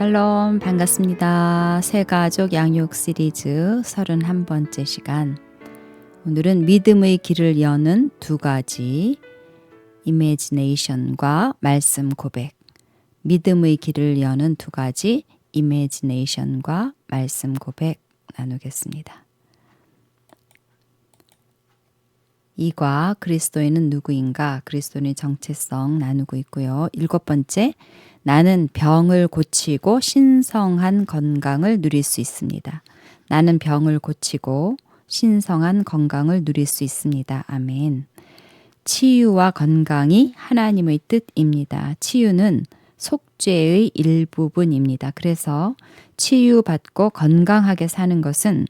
샬롬 반갑습니다. 새가족 양육 시리즈 31번째 시간. 오늘은 믿음의 길을 여는 두 가지 이미지네이션과 말씀 고백. 믿음의 길을 여는 두 가지 이미지네이션과 말씀 고백 나누겠습니다. 이과 그리스도인은 누구인가? 그리스도인의 정체성 나누고 있고요. 7번째, 나는 병을 고치고 신성한 건강을 누릴 수 있습니다. 나는 병을 고치고 신성한 건강을 누릴 수 있습니다. 아멘. 치유와 건강이 하나님의 뜻입니다. 치유는 속죄의 일부분입니다. 그래서 치유받고 건강하게 사는 것은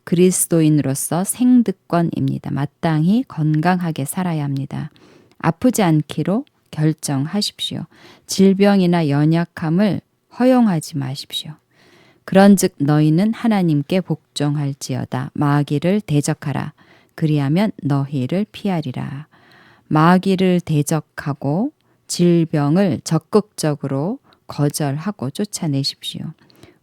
그리스도인으로서 생득권입니다. 마땅히 건강하게 살아야 합니다. 아프지 않기로 결정하십시오. 질병이나 연약함을 허용하지 마십시오. 그런즉 너희는 하나님께 복종할지어다. 마귀를 대적하라. 그리하면 너희를 피하리라. 마귀를 대적하고 질병을 적극적으로 거절하고 쫓아내십시오.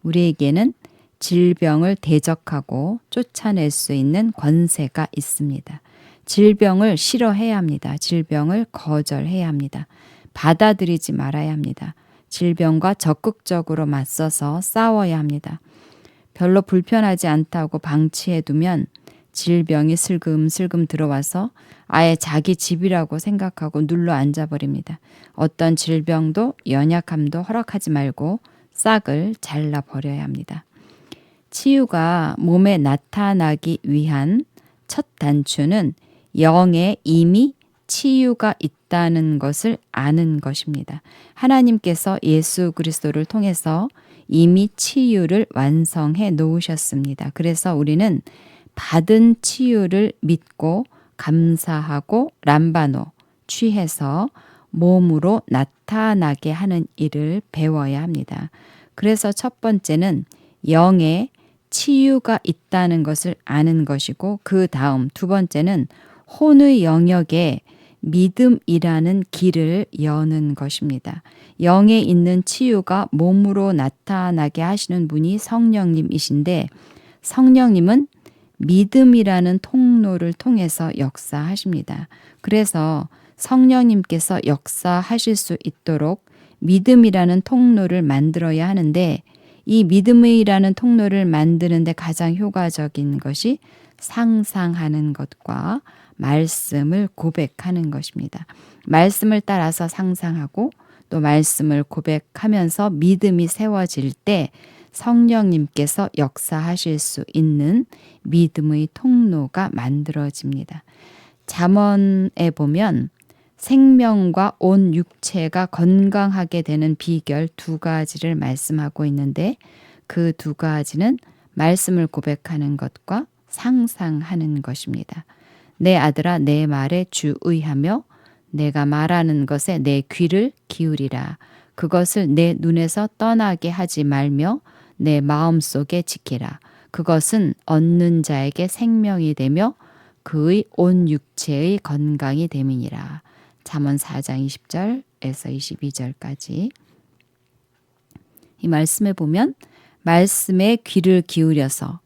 우리에게는 질병을 대적하고 쫓아낼 수 있는 권세가 있습니다. 질병을 싫어해야 합니다. 질병을 거절해야 합니다. 받아들이지 말아야 합니다. 질병과 적극적으로 맞서서 싸워야 합니다. 별로 불편하지 않다고 방치해두면 질병이 슬금슬금 들어와서 아예 자기 집이라고 생각하고 눌러 앉아버립니다. 어떤 질병도 연약함도 허락하지 말고 싹을 잘라버려야 합니다. 치유가 몸에 나타나기 위한 첫 단추는 영에 이미 치유가 있다는 것을 아는 것입니다. 하나님께서 예수 그리스도를 통해서 이미 치유를 완성해 놓으셨습니다. 그래서 우리는 받은 치유를 믿고 감사하고 람바노 취해서 몸으로 나타나게 하는 일을 배워야 합니다. 그래서 첫 번째는 영에 치유가 있다는 것을 아는 것이고, 그 다음 두 번째는 혼의 영역에 믿음이라는 길을 여는 것입니다. 영에 있는 치유가 몸으로 나타나게 하시는 분이 성령님이신데, 성령님은 믿음이라는 통로를 통해서 역사하십니다. 그래서 성령님께서 역사하실 수 있도록 믿음이라는 통로를 만들어야 하는데, 이 믿음이라는 통로를 만드는데 가장 효과적인 것이 상상하는 것과 말씀을 고백하는 것입니다. 말씀을 따라서 상상하고 또 말씀을 고백하면서 믿음이 세워질 때 성령님께서 역사하실 수 있는 믿음의 통로가 만들어집니다. 잠언에 보면 생명과 온 육체가 건강하게 되는 비결 두 가지를 말씀하고 있는데, 그 두 가지는 말씀을 고백하는 것과 상상하는 것입니다. 내 아들아, 내 말에 주의하며 내가 말하는 것에 내 귀를 기울이라. 그것을 내 눈에서 떠나게 하지 말며 내 마음속에 지키라. 그것은 얻는 자에게 생명이 되며 그의 온 육체의 건강이 됨이니라. 잠언 4장 20절에서 22절까지. 이 말씀에 보면 말씀에 귀를 기울여서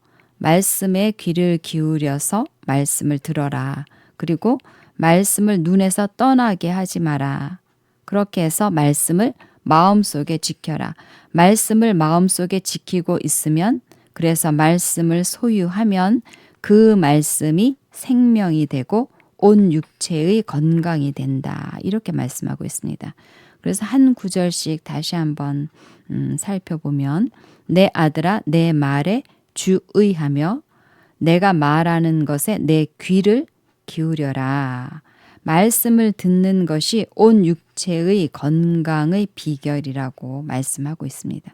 말씀을 들어라. 그리고 말씀을 눈에서 떠나게 하지 마라. 그렇게 해서 말씀을 마음속에 지켜라. 말씀을 마음속에 지키고 있으면, 그래서 말씀을 소유하면 그 말씀이 생명이 되고 온 육체의 건강이 된다. 이렇게 말씀하고 있습니다. 그래서 한 구절씩 다시 한번 살펴보면, 내 아들아, 내 말에 주의하며 내가 말하는 것에 내 귀를 기울여라. 말씀을 듣는 것이 온 육체의 건강의 비결이라고 말씀하고 있습니다.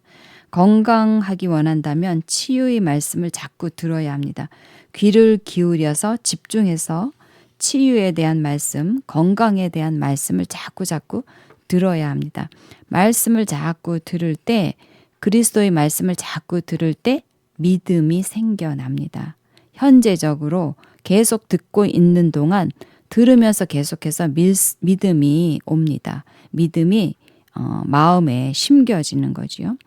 건강하기 원한다면 치유의 말씀을 자꾸 들어야 합니다. 귀를 기울여서 집중해서 치유에 대한 말씀, 건강에 대한 말씀을 자꾸 들어야 합니다. 말씀을 자꾸 들을 때, 그리스도의 말씀을 자꾸 들을 때 믿음이 생겨납니다. 현재적으로 계속 듣고 있는 동안 들으면서 계속해서 믿음이 옵니다. 믿음이 마음에 심겨지는 거지요.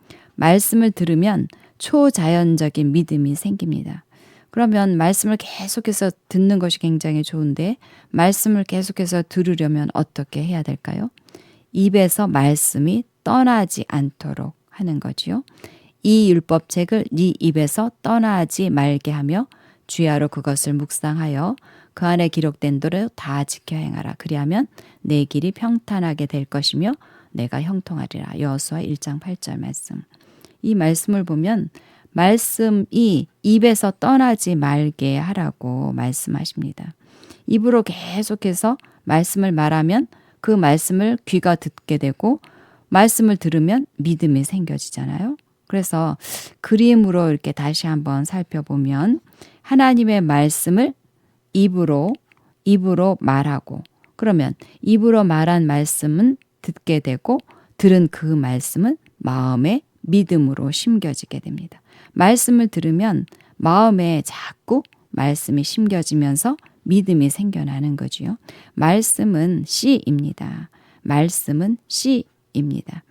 말씀을 들으면 초자연적인 믿음이 생깁니다. 그러면 말씀을 계속해서 듣는 것이 굉장히 좋은데 말씀을 계속해서 들으려면 어떻게 해야 될까요? 입에서 말씀이 떠나지 않도록 하는 거지요. 이 율법책을 네 입에서 떠나지 말게 하며 주야로 그것을 묵상하여 그 안에 기록된 대로 다 지켜 행하라. 그리하면 내 길이 평탄하게 될 것이며 내가 형통하리라. 여호수아 1장 8절 말씀. 이 말씀을 보면 말씀이 입에서 떠나지 말게 하라고 말씀하십니다. 입으로 계속해서 말씀을 말하면 그 말씀을 귀가 듣게 되고 말씀을 들으면 믿음이 생겨지잖아요. 그래서 그림으로 이렇게 다시 한번 살펴보면 하나님의 말씀을 입으로 말하고 그러면 입으로 말한 말씀은 듣게 되고 들은 그 말씀은 마음에 믿음으로 심겨지게 됩니다. 말씀을 들으면 마음에 자꾸 말씀이 심겨지면서 믿음이 생겨나는 거지요. 말씀은 씨입니다. 말씀은 씨입니다.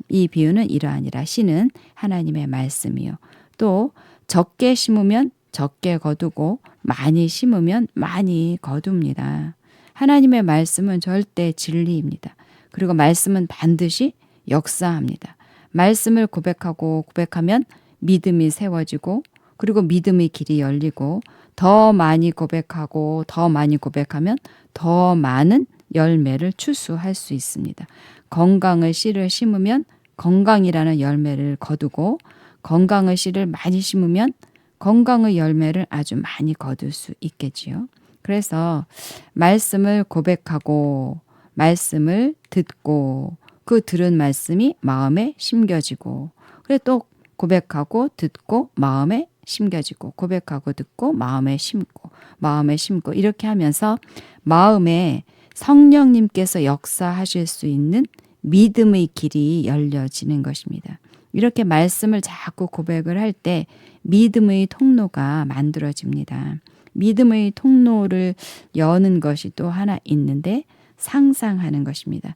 이 비유는 이러하니라. 씨는 하나님의 말씀이요. 또 적게 심으면 적게 거두고 많이 심으면 많이 거둡니다. 하나님의 말씀은 절대 진리입니다. 그리고 말씀은 반드시 역사합니다. 말씀을 고백하면 믿음이 세워지고 그리고 믿음의 길이 열리고 더 많이 고백하고 더 많이 고백하면 더 많은 열매를 추수할 수 있습니다. 건강의 씨를 심으면 건강이라는 열매를 거두고 건강의 씨를 많이 심으면 건강의 열매를 아주 많이 거둘 수 있겠지요. 그래서 말씀을 고백하고 말씀을 듣고 그 들은 말씀이 마음에 심겨지고 그래 또 고백하고 듣고 마음에 심겨지고 고백하고 듣고 마음에 심고 이렇게 하면서 마음에 성령님께서 역사하실 수 있는 믿음의 길이 열려지는 것입니다. 이렇게 말씀을 자꾸 고백을 할 때 믿음의 통로가 만들어집니다. 믿음의 통로를 여는 것이 또 하나 있는데 상상하는 것입니다.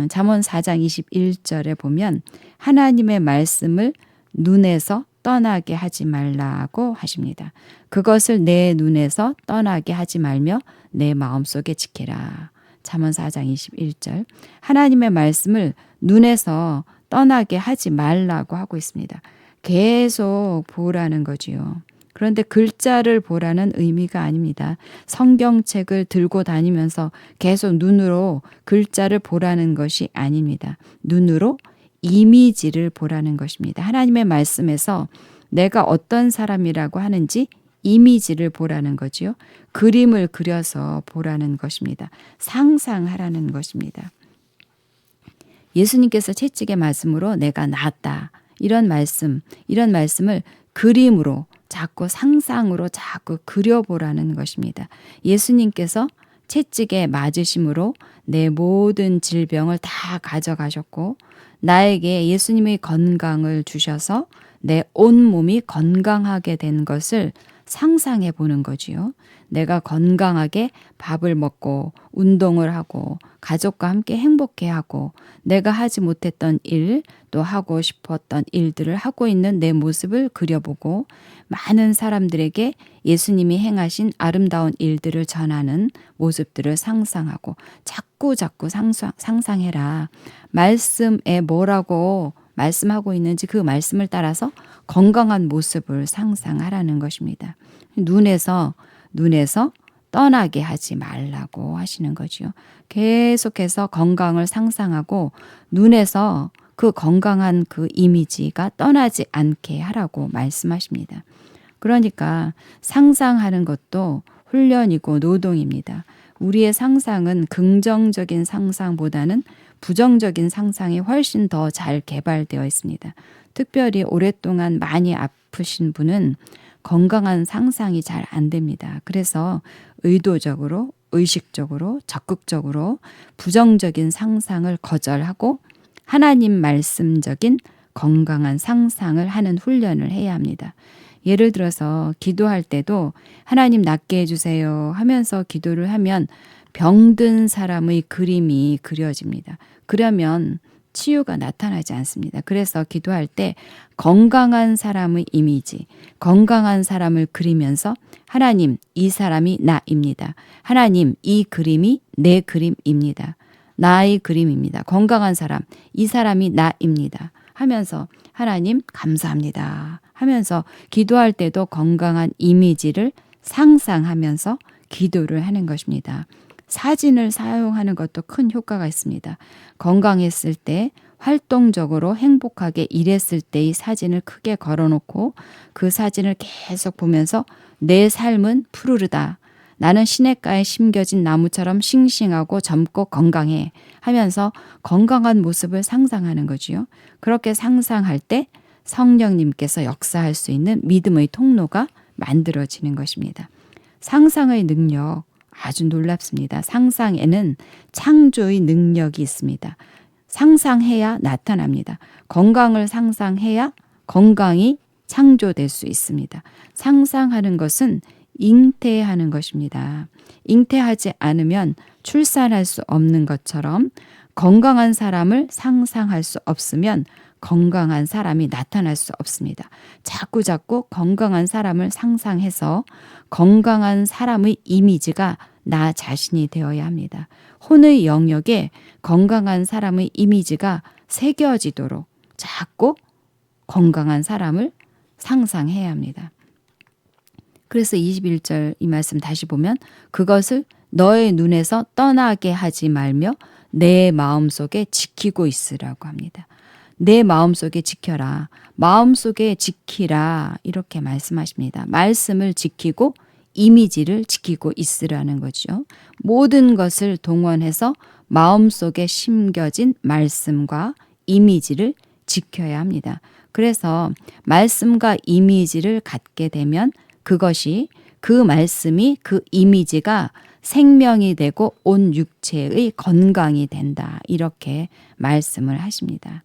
잠언 4장 21절에 보면 하나님의 말씀을 눈에서 떠나게 하지 말라고 하십니다. 그것을 내 눈에서 떠나게 하지 말며 내 마음속에 지키라. 잠언 4장 21절. 하나님의 말씀을 눈에서 떠나게 하지 말라고 하고 있습니다. 계속 보라는 거지요. 그런데 글자를 보라는 의미가 아닙니다. 성경책을 들고 다니면서 계속 눈으로 글자를 보라는 것이 아닙니다. 눈으로 이미지를 보라는 것입니다. 하나님의 말씀에서 내가 어떤 사람이라고 하는지 이미지를 보라는 거지요. 그림을 그려서 보라는 것입니다. 상상하라는 것입니다. 예수님께서 채찍의 말씀으로 내가 낫다. 이런 말씀을 그림으로 자꾸 상상으로 자꾸 그려보라는 것입니다. 예수님께서 채찍에 맞으심으로 내 모든 질병을 다 가져가셨고 나에게 예수님의 건강을 주셔서 내 온몸이 건강하게 된 것을 상상해 보는 거지요. 내가 건강하게 밥을 먹고 운동을 하고 가족과 함께 행복해하고 내가 하지 못했던 일, 또 하고 싶었던 일들을 하고 있는 내 모습을 그려보고 많은 사람들에게 예수님이 행하신 아름다운 일들을 전하는 모습들을 상상하고 자꾸 상상해라. 말씀에 뭐라고 말씀하고 있는지 그 말씀을 따라서 건강한 모습을 상상하라는 것입니다. 눈에서 떠나게 하지 말라고 하시는 거지요. 계속해서 건강을 상상하고 눈에서 그 건강한 그 이미지가 떠나지 않게 하라고 말씀하십니다. 그러니까 상상하는 것도 훈련이고 노동입니다. 우리의 상상은 긍정적인 상상보다는 부정적인 상상이 훨씬 더 잘 개발되어 있습니다. 특별히 오랫동안 많이 아프신 분은 건강한 상상이 잘 안 됩니다. 그래서 의도적으로, 의식적으로, 적극적으로 부정적인 상상을 거절하고 하나님 말씀적인 건강한 상상을 하는 훈련을 해야 합니다. 예를 들어서 기도할 때도 하나님 낫게 해주세요 하면서 기도를 하면 병든 사람의 그림이 그려집니다. 그러면 치유가 나타나지 않습니다. 그래서 기도할 때 건강한 사람의 이미지, 건강한 사람을 그리면서 하나님, 이 사람이 나입니다. 하나님, 이 그림이 내 그림입니다. 나의 그림입니다. 건강한 사람, 이 사람이 나입니다. 하면서 하나님 감사합니다. 하면서 기도할 때도 건강한 이미지를 상상하면서 기도를 하는 것입니다. 사진을 사용하는 것도 큰 효과가 있습니다. 건강했을 때 활동적으로 행복하게 일했을 때의 사진을 크게 걸어놓고 그 사진을 계속 보면서 내 삶은 푸르르다. 나는 시냇가에 심겨진 나무처럼 싱싱하고 젊고 건강해 하면서 건강한 모습을 상상하는 거지요. 그렇게 상상할 때 성령님께서 역사할 수 있는 믿음의 통로가 만들어지는 것입니다. 상상의 능력 아주 놀랍습니다. 상상에는 창조의 능력이 있습니다. 상상해야 나타납니다. 건강을 상상해야 건강이 창조될 수 있습니다. 상상하는 것은 잉태하는 것입니다. 잉태하지 않으면 출산할 수 없는 것처럼 건강한 사람을 상상할 수 없으면 건강한 사람이 나타날 수 없습니다. 자꾸 건강한 사람을 상상해서 건강한 사람의 이미지가 나 자신이 되어야 합니다. 혼의 영역에 건강한 사람의 이미지가 새겨지도록 자꾸 건강한 사람을 상상해야 합니다. 그래서 21절 이 말씀 다시 보면 그것을 너의 눈에서 떠나게 하지 말며 내 마음속에 지키고 있으라고 합니다. 내 마음속에 지켜라. 마음속에 지키라. 이렇게 말씀하십니다. 말씀을 지키고 이미지를 지키고 있으라는 거죠. 모든 것을 동원해서 마음속에 심겨진 말씀과 이미지를 지켜야 합니다. 그래서 말씀과 이미지를 갖게 되면 그것이 그 말씀이 그 이미지가 생명이 되고 온 육체의 건강이 된다. 이렇게 말씀을 하십니다.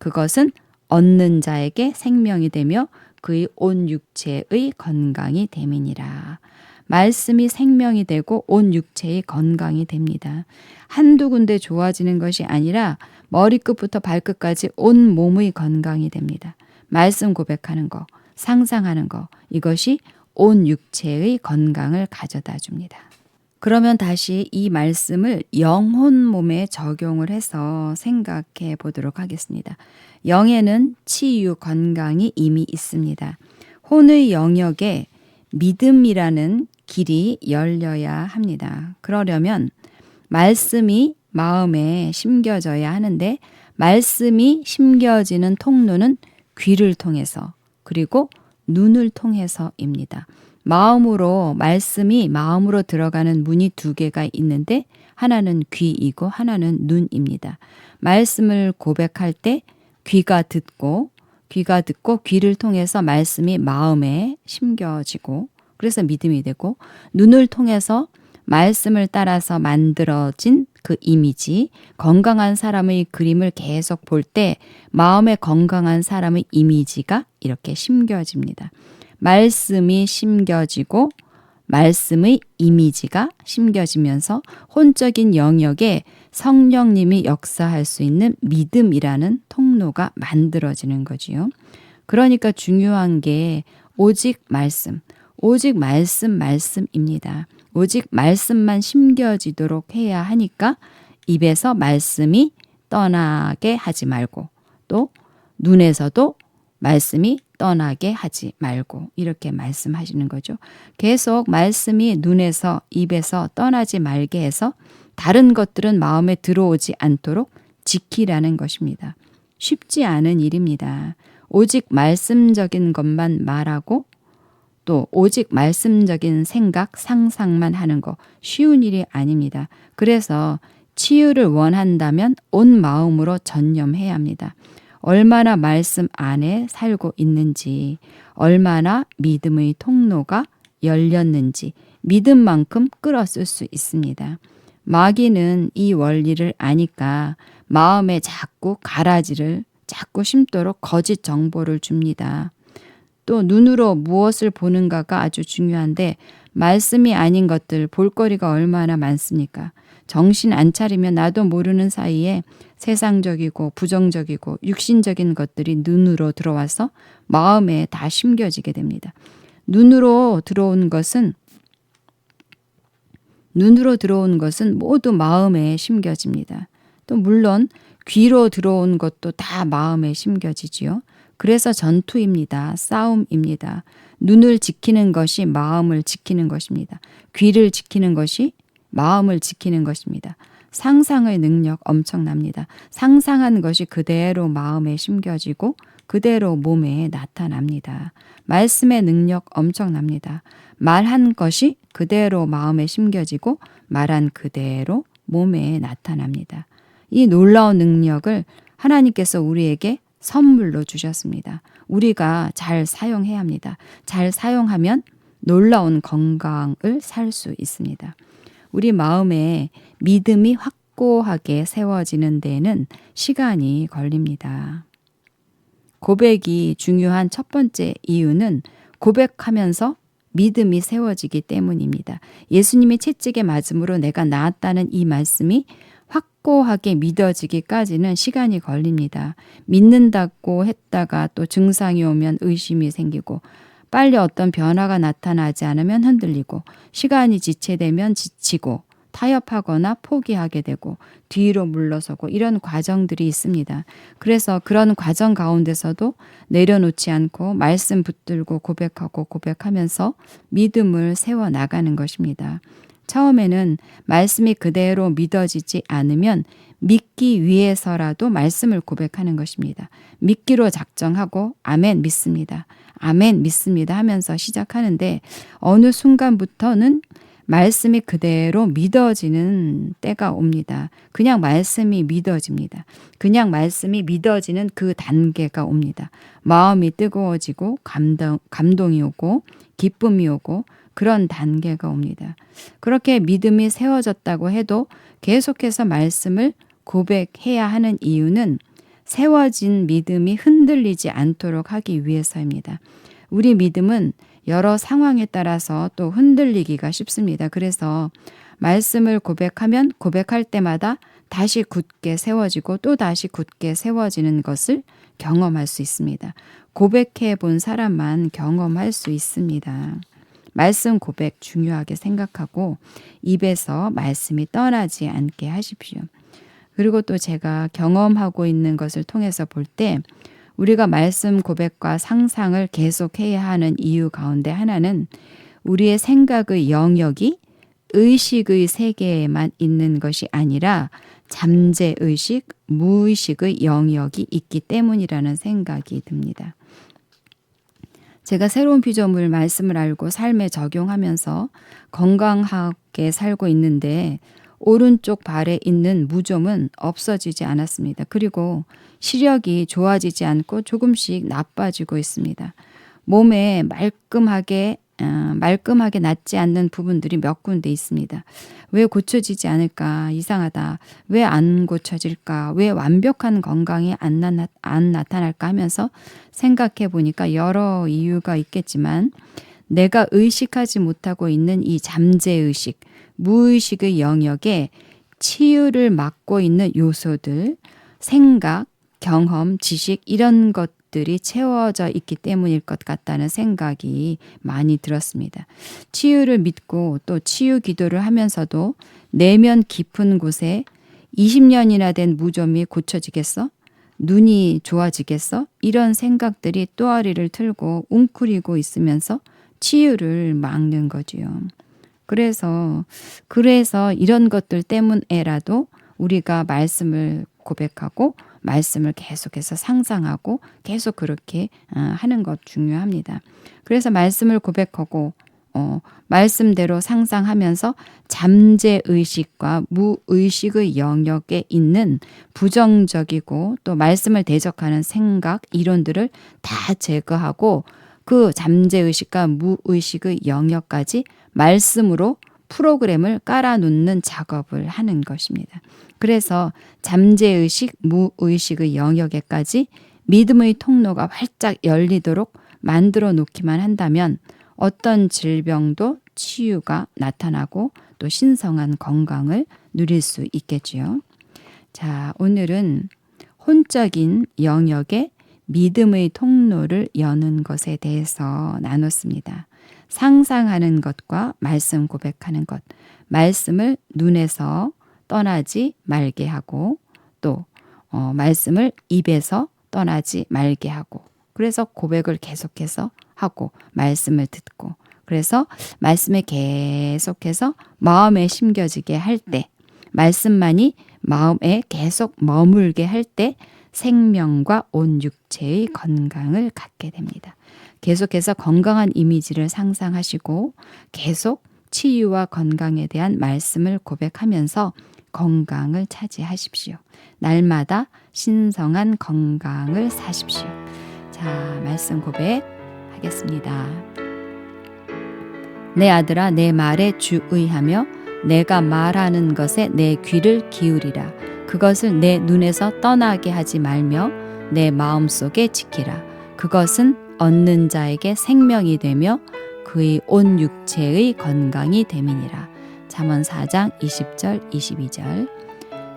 그것은 얻는 자에게 생명이 되며 그의 온 육체의 건강이 됨이니라. 말씀이 생명이 되고 온 육체의 건강이 됩니다. 한두 군데 좋아지는 것이 아니라 머리끝부터 발끝까지 온 몸의 건강이 됩니다. 말씀 고백하는 거, 상상하는 거, 이것이 온 육체의 건강을 가져다 줍니다. 그러면 다시 이 말씀을 영혼 몸에 적용을 해서 생각해 보도록 하겠습니다. 영에는 치유, 건강이 이미 있습니다. 혼의 영역에 믿음이라는 길이 열려야 합니다. 그러려면 말씀이 마음에 심겨져야 하는데 말씀이 심겨지는 통로는 귀를 통해서 그리고 눈을 통해서입니다. 마음으로 말씀이 마음으로 들어가는 문이 두 개가 있는데 하나는 귀이고 하나는 눈입니다. 말씀을 고백할 때 귀가 듣고 귀를 통해서 말씀이 마음에 심겨지고 그래서 믿음이 되고 눈을 통해서 말씀을 따라서 만들어진 그 이미지, 건강한 사람의 그림을 계속 볼 때 마음에 건강한 사람의 이미지가 이렇게 심겨집니다. 말씀이 심겨지고 말씀의 이미지가 심겨지면서 혼적인 영역에 성령님이 역사할 수 있는 믿음이라는 통로가 만들어지는 거지요. 그러니까 중요한 게 오직 말씀입니다. 오직 말씀만 심겨지도록 해야 하니까 입에서 말씀이 떠나게 하지 말고 또 눈에서도 말씀이 떠나게 하지 말고 이렇게 말씀하시는 거죠. 계속 말씀이 눈에서 입에서 떠나지 말게 해서 다른 것들은 마음에 들어오지 않도록 지키라는 것입니다. 쉽지 않은 일입니다. 오직 말씀적인 것만 말하고 또 오직 말씀적인 생각, 상상만 하는 거 쉬운 일이 아닙니다. 그래서 치유를 원한다면 온 마음으로 전념해야 합니다. 얼마나 말씀 안에 살고 있는지, 얼마나 믿음의 통로가 열렸는지 믿음만큼 끌어쓸 수 있습니다. 마귀는 이 원리를 아니까 마음에 자꾸 가라지를 자꾸 심도록 거짓 정보를 줍니다. 또 눈으로 무엇을 보는가가 아주 중요한데 말씀이 아닌 것들 볼거리가 얼마나 많습니까? 정신 안 차리면 나도 모르는 사이에 세상적이고 부정적이고 육신적인 것들이 눈으로 들어와서 마음에 다 심겨지게 됩니다. 눈으로 들어온 것은 모두 마음에 심겨집니다. 또 물론 귀로 들어온 것도 다 마음에 심겨지지요. 그래서 전투입니다. 싸움입니다. 눈을 지키는 것이 마음을 지키는 것입니다. 귀를 지키는 것이 마음을 지키는 것입니다. 상상의 능력 엄청납니다. 상상한 것이 그대로 마음에 심겨지고 그대로 몸에 나타납니다. 말씀의 능력 엄청납니다. 말한 것이 그대로 마음에 심겨지고 말한 그대로 몸에 나타납니다. 이 놀라운 능력을 하나님께서 우리에게 선물로 주셨습니다. 우리가 잘 사용해야 합니다. 잘 사용하면 놀라운 건강을 살 수 있습니다. 우리 마음에 믿음이 확고하게 세워지는 데에는 시간이 걸립니다. 고백이 중요한 첫 번째 이유는 고백하면서 믿음이 세워지기 때문입니다. 예수님이 채찍에 맞음으로 내가 나았다는 이 말씀이 확고하게 믿어지기까지는 시간이 걸립니다. 믿는다고 했다가 또 증상이 오면 의심이 생기고 빨리 어떤 변화가 나타나지 않으면 흔들리고 시간이 지체되면 지치고 타협하거나 포기하게 되고 뒤로 물러서고 이런 과정들이 있습니다. 그래서 그런 과정 가운데서도 내려놓지 않고 말씀 붙들고 고백하고 고백하면서 믿음을 세워나가는 것입니다. 처음에는 말씀이 그대로 믿어지지 않으면 믿기 위해서라도 말씀을 고백하는 것입니다. 믿기로 작정하고 아멘 믿습니다. 아멘 믿습니다 하면서 시작하는데 어느 순간부터는 말씀이 그대로 믿어지는 때가 옵니다. 그냥 말씀이 믿어집니다. 그냥 말씀이 믿어지는 그 단계가 옵니다. 마음이 뜨거워지고 감동이 오고 기쁨이 오고 그런 단계가 옵니다. 그렇게 믿음이 세워졌다고 해도 계속해서 말씀을 고백해야 하는 이유는 세워진 믿음이 흔들리지 않도록 하기 위해서입니다. 우리 믿음은 여러 상황에 따라서 또 흔들리기가 쉽습니다. 그래서 말씀을 고백하면 고백할 때마다 다시 굳게 세워지고 또 다시 굳게 세워지는 것을 경험할 수 있습니다. 고백해 본 사람만 경험할 수 있습니다. 말씀 고백 중요하게 생각하고 입에서 말씀이 떠나지 않게 하십시오. 그리고 또 제가 경험하고 있는 것을 통해서 볼 때 우리가 말씀 고백과 상상을 계속해야 하는 이유 가운데 하나는 우리의 생각의 영역이 의식의 세계에만 있는 것이 아니라 잠재의식, 무의식의 영역이 있기 때문이라는 생각이 듭니다. 제가 새로운 피조물 말씀을 알고 삶에 적용하면서 건강하게 살고 있는데 오른쪽 발에 있는 무좀은 없어지지 않았습니다. 그리고 시력이 좋아지지 않고 조금씩 나빠지고 있습니다. 몸에 말끔하게 낫지 않는 부분들이 몇 군데 있습니다. 왜 고쳐지지 않을까? 이상하다. 왜 안 고쳐질까? 왜 완벽한 건강이 안 나타날까 하면서 생각해 보니까 여러 이유가 있겠지만 내가 의식하지 못하고 있는 이 잠재의식, 무의식의 영역에 치유를 맡고 있는 요소들, 생각, 경험, 지식 이런 것들이 채워져 있기 때문일 것 같다는 생각이 많이 들었습니다. 치유를 믿고 또 치유 기도를 하면서도 내면 깊은 곳에 20년이나 된 무좀이 고쳐지겠어? 눈이 좋아지겠어? 이런 생각들이 또아리를 틀고 웅크리고 있으면서 치유를 막는 거지요. 그래서 이런 것들 때문에라도 우리가 말씀을 고백하고 말씀을 계속해서 상상하고 계속 그렇게 하는 것 중요합니다. 그래서 말씀을 고백하고 말씀대로 상상하면서 잠재의식과 무의식의 영역에 있는 부정적이고 또 말씀을 대적하는 생각, 이론들을 다 제거하고 그 잠재의식과 무의식의 영역까지 말씀으로 프로그램을 깔아놓는 작업을 하는 것입니다. 그래서 잠재의식, 무의식의 영역에까지 믿음의 통로가 활짝 열리도록 만들어 놓기만 한다면 어떤 질병도 치유가 나타나고 또 신성한 건강을 누릴 수 있겠지요. 자, 오늘은 혼적인 영역의 믿음의 통로를 여는 것에 대해서 나눴습니다. 상상하는 것과 말씀 고백하는 것, 말씀을 눈에서 떠나지 말게 하고 또 말씀을 입에서 떠나지 말게 하고 그래서 고백을 계속해서 하고 말씀을 듣고 그래서 말씀을 계속해서 마음에 심겨지게 할 때 말씀만이 마음에 계속 머물게 할 때 생명과 온 육체의 건강을 갖게 됩니다. 계속해서 건강한 이미지를 상상하시고 계속 치유와 건강에 대한 말씀을 고백하면서 건강을 차지하십시오. 날마다 신성한 건강을 사십시오. 자, 말씀 고백하겠습니다. 내 아들아 내 말에 주의하며 내가 말하는 것에 내 귀를 기울이라. 그것을 내 눈에서 떠나게 하지 말며 내 마음속에 지키라. 그것은 얻는 자에게 생명이 되며 그의 온 육체의 건강이 됨이니라. 잠언 4장 20절 22절.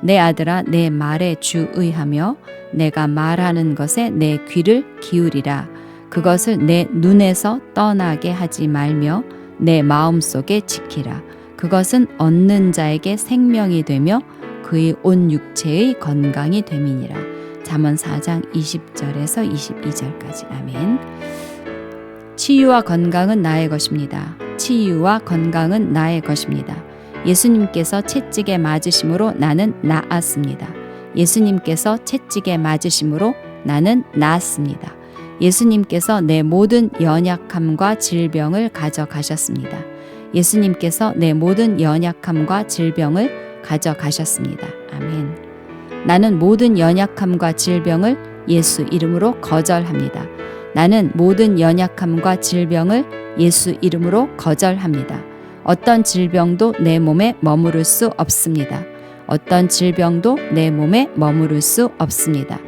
내 아들아 내 말에 주의하며 내가 말하는 것에 내 귀를 기울이라. 그것을 내 눈에서 떠나게 하지 말며 내 마음속에 지키라. 그것은 얻는 자에게 생명이 되며 그의 온 육체의 건강이 됨이니라. 잠언 4장 20절에서 22절까지. 아멘. 치유와 건강은 나의 것입니다. 치유와 건강은 나의 것입니다. 예수님께서 채찍에 맞으심으로 나는 나았습니다. 예수님께서 채찍에 맞으심으로 나는 나았습니다. 예수님께서 내 모든 연약함과 질병을 가져가셨습니다. 예수님께서 내 모든 연약함과 질병을 가져가셨습니다. 아멘. 나는 모든 연약함과 질병을 예수 이름으로 거절합니다. 나는 모든 연약함과 질병을 예수 이름으로 거절합니다. 어떤 질병도 내 몸에 머무를 수 없습니다. 어떤 질병도 내 몸에 머무를 수 없습니다.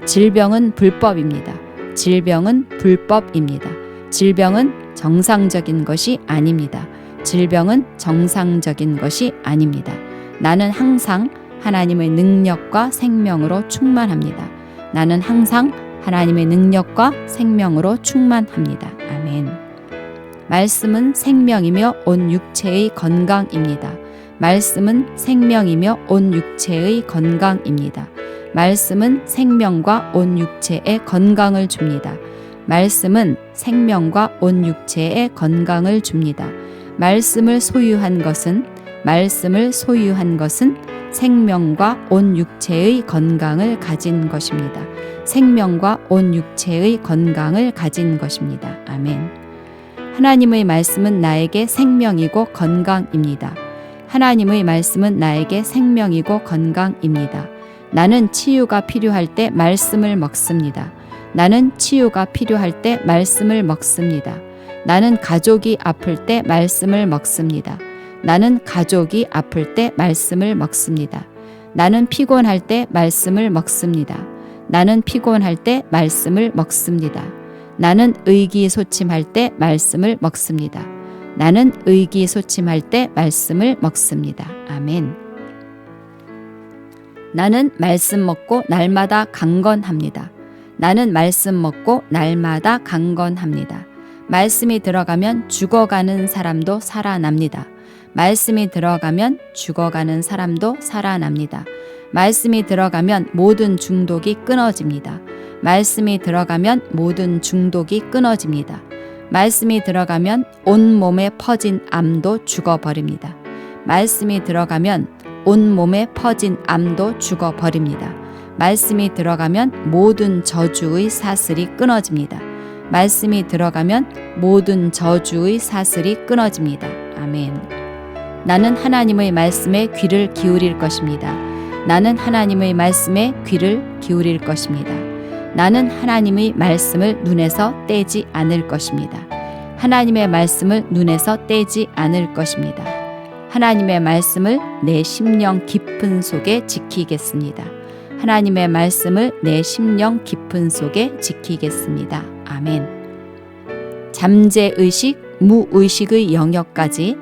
질병은 불법입니다. 질병은 불법입니다. 질병은 정상적인 것이 아닙니다. 질병은 정상적인 것이 아닙니다. 나는 항상 하나님의 능력과 생명으로 충만합니다. 나는 항상 하나님의 능력과 생명으로 충만합니다. 아멘. 말씀은 생명이며 온 육체의 건강입니다. 말씀은 생명이며 온 육체의 건강입니다. 말씀은 생명과 온 육체의 건강을 줍니다. 말씀은 생명과 온 육체의 건강을 줍니다. 말씀을 소유한 것은 생명과 온 육체의 건강을 가진 것입니다. 생명과 온 육체의 건강을 가진 것입니다. 아멘. 하나님의 말씀은 나에게 생명이고 건강입니다. 하나님의 말씀은 나에게 생명이고 건강입니다. 나는 치유가 필요할 때 말씀을 먹습니다. 나는 치유가 필요할 때 말씀을 먹습니다. 나는 가족이 아플 때 말씀을 먹습니다. 나는 가족이 아플 때 말씀을 먹습니다. 나는 피곤할 때 말씀을 먹습니다. 나는 피곤할 때 말씀을 먹습니다. 나는 의기소침할 때 말씀을 먹습니다. 나는 의기소침할 때 말씀을 먹습니다. 아멘. 나는 말씀 먹고 날마다 강건합니다. 나는 말씀 먹고 날마다 강건합니다. 말씀이 들어가면 죽어가는 사람도 살아납니다. 말씀이 들어가면 죽어가는 사람도 살아납니다. 말씀이 들어가면 모든 중독이 끊어집니다. 말씀이 들어가면 모든 중독이 끊어집니다. 말씀이 들어가면 온몸에 퍼진 암도 죽어버립니다. 말씀이 들어가면 온몸에 퍼진 암도 죽어버립니다. 말씀이 들어가면 모든 저주의 사슬이 끊어집니다. 말씀이 들어가면 모든 저주의 사슬이 끊어집니다. 아멘. 나는 하나님의 말씀에 귀를 기울일 것입니다. 나는 하나님의 말씀에 귀를 기울일 것입니다. 나는 하나님의 말씀을 눈에서 떼지 않을 것입니다. 하나님의 말씀을 눈에서 떼지 않을 것입니다. 하나님의 말씀을 내 심령 깊은 속에 지키겠습니다. 하나님의 말씀을 내 심령 깊은 속에 지키겠습니다. 아멘. 잠재의식, 무의식의 영역까지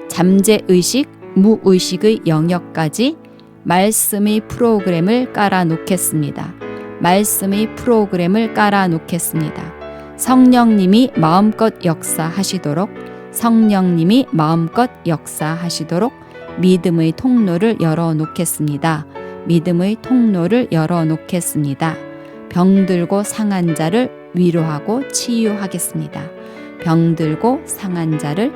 잠재의식, 무의식의 영역까지 말씀의 프로그램을 깔아놓겠습니다. 말씀의 프로그램을 깔아놓겠습니다. 성령님이 마음껏 역사하시도록, 성령님이 마음껏 역사하시도록 믿음의 통로를 열어놓겠습니다. 믿음의 통로를 열어놓겠습니다. 병들고 상한 자를 위로하고 치유하겠습니다. 병들고 상한 자를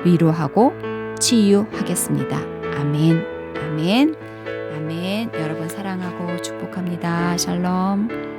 위로하고 치유하겠습니다. 아멘, 아멘, 아멘. 여러분 사랑하고 축복합니다. 샬롬.